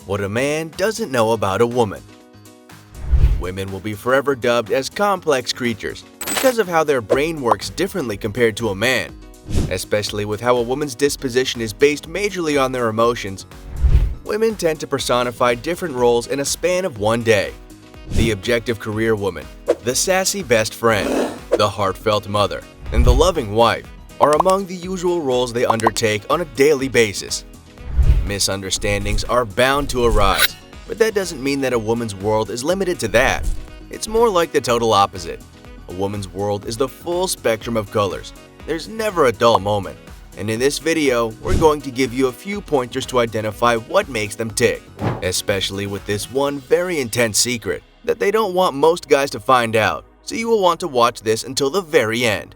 What a man doesn't know about a woman. Women will be forever dubbed as complex creatures because of how their brain works differently compared to a man, especially with how a woman's disposition is based majorly on their emotions. Women tend to personify different roles in a span of one day. The objective career woman, the sassy best friend, the heartfelt mother, and the loving wife are among the usual roles they undertake on a daily basis. Misunderstandings are bound to arise, but that doesn't mean that a woman's world is limited to that. It's more like the total opposite. A woman's world is the full spectrum of colors. There's never a dull moment. And in this video, we're going to give you a few pointers to identify what makes them tick, especially with this one very intense secret that they don't want most guys to find out, so you will want to watch this until the very end.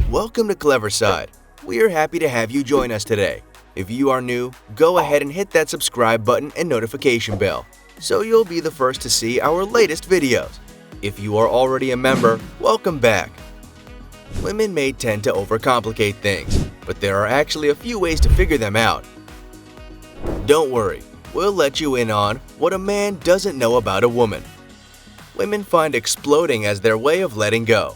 Welcome to Cleverside. We are happy to have you join us today. If you are new, go ahead and hit that subscribe button and notification bell, so you'll be the first to see our latest videos. If you are already a member, welcome back. Women may tend to overcomplicate things, but there are actually a few ways to figure them out. Don't worry, we'll let you in on what a man doesn't know about a woman. Women find exploding as their way of letting go.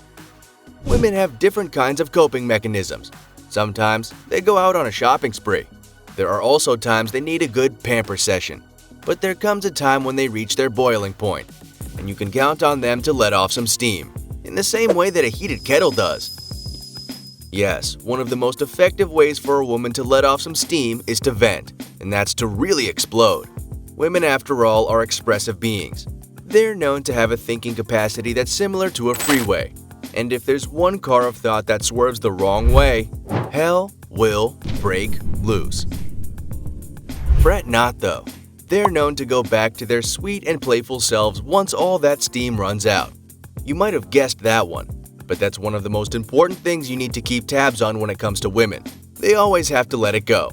Women have different kinds of coping mechanisms. Sometimes they go out on a shopping spree. There are also times they need a good pamper session. But there comes a time when they reach their boiling point, and you can count on them to let off some steam, in the same way that a heated kettle does. Yes, one of the most effective ways for a woman to let off some steam is to vent, and that's to really explode. Women, after all, are expressive beings. They're known to have a thinking capacity that's similar to a freeway. And if there's one car of thought that swerves the wrong way, hell will break loose. Fret not though. They're known to go back to their sweet and playful selves once all that steam runs out. You might have guessed that one, but that's one of the most important things you need to keep tabs on when it comes to women. They always have to let it go.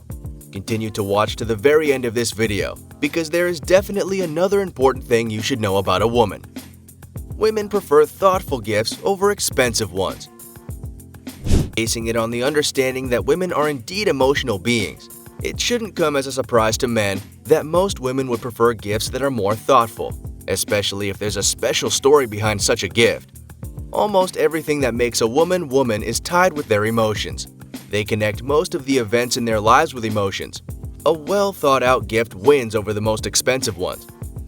Continue to watch to the very end of this video, because there is definitely another important thing you should know about a woman. Women prefer thoughtful gifts over expensive ones, basing it on the understanding that women are indeed emotional beings. It shouldn't come as a surprise to men that most women would prefer gifts that are more thoughtful, especially if there's a special story behind such a gift. Almost everything that makes a woman woman is tied with their emotions. They connect most of the events in their lives with emotions. A well thought out gift wins over the most expensive ones.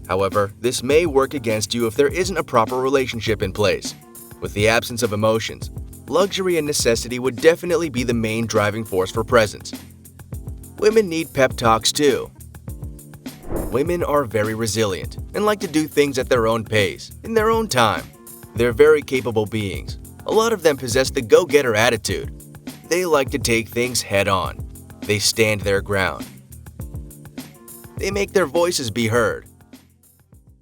However, this may work against you if there isn't a proper relationship in place. With the absence of emotions, luxury and necessity would definitely be the main driving force for presents. Women need pep talks too. Women are very resilient and like to do things at their own pace, in their own time. They're very capable beings. A lot of them possess the go-getter attitude. They like to take things head on. They stand their ground. They make their voices be heard.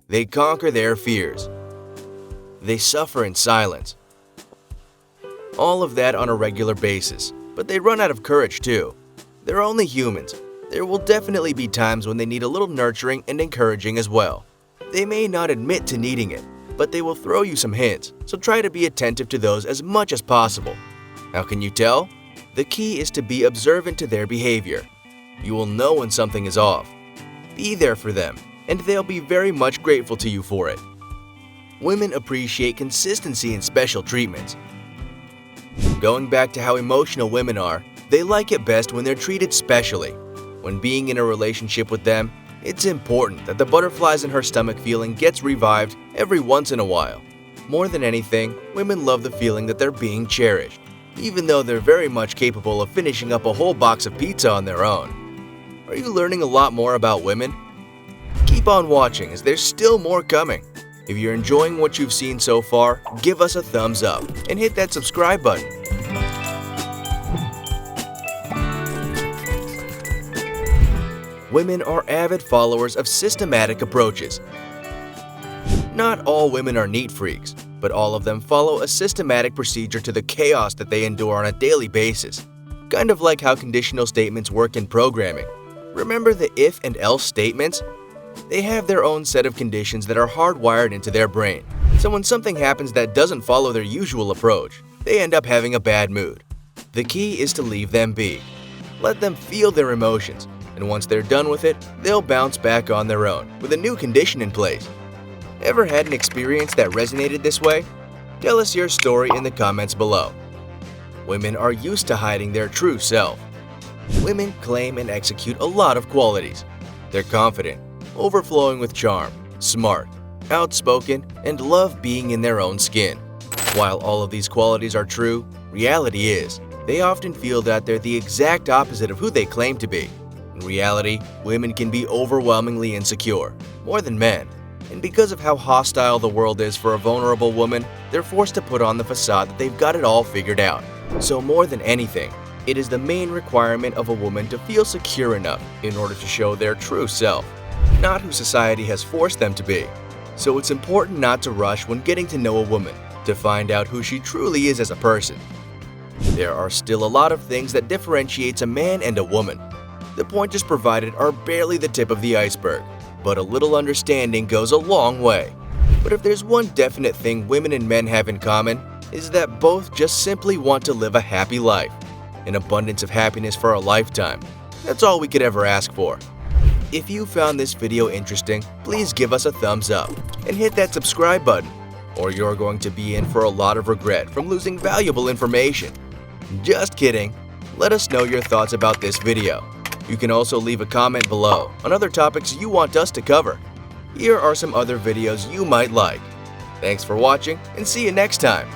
They conquer their fears. They suffer in silence. All of that on a regular basis, but they run out of courage too. They're only humans. There will definitely be times when they need a little nurturing and encouraging as well. They may not admit to needing it, but they will throw you some hints, so try to be attentive to those as much as possible. How can you tell? The key is to be observant to their behavior. You will know when something is off. Be there for them, and they'll be very much grateful to you for it. Women appreciate consistency and special treatments. Going back to how emotional women are, they like it best when they're treated specially. When being in a relationship with them, it's important that the butterflies in her stomach feeling gets revived every once in a while. More than anything, women love the feeling that they're being cherished, even though they're very much capable of finishing up a whole box of pizza on their own. Are you learning a lot more about women? Keep on watching as there's still more coming. If you're enjoying what you've seen so far, give us a thumbs up and hit that subscribe button. Women are avid followers of systematic approaches. Not all women are neat freaks, but all of them follow a systematic procedure to the chaos that they endure on a daily basis. Kind of like how conditional statements work in programming. Remember the if and else statements? They have their own set of conditions that are hardwired into their brain. So when something happens that doesn't follow their usual approach, they end up having a bad mood. The key is to leave them be. Let them feel their emotions. and once they're done with it, they'll bounce back on their own with a new condition in place. Ever had an experience that resonated this way? Tell us your story in the comments below. Women are used to hiding their true self. Women claim and execute a lot of qualities. They're confident, overflowing with charm, smart, outspoken, and love being in their own skin. While all of these qualities are true, reality is, they often feel that they're the exact opposite of who they claim to be. In reality, women can be overwhelmingly insecure, more than men. And because of how hostile the world is for a vulnerable woman, they're forced to put on the facade that they've got it all figured out. So more than anything, it is the main requirement of a woman to feel secure enough in order to show their true self, not who society has forced them to be. So it's important not to rush when getting to know a woman, to find out who she truly is as a person. There are still a lot of things that differentiates a man and a woman. The pointers provided are barely the tip of the iceberg, but a little understanding goes a long way. But if there's one definite thing women and men have in common, is that both just simply want to live a happy life. An abundance of happiness for a lifetime. That's all we could ever ask for. If you found this video interesting, please give us a thumbs up and hit that subscribe button, or you're going to be in for a lot of regret from losing valuable information. Just kidding. Let us know your thoughts about this video. You can also leave a comment below on other topics you want us to cover. Here are some other videos you might like. Thanks for watching, and see you next time.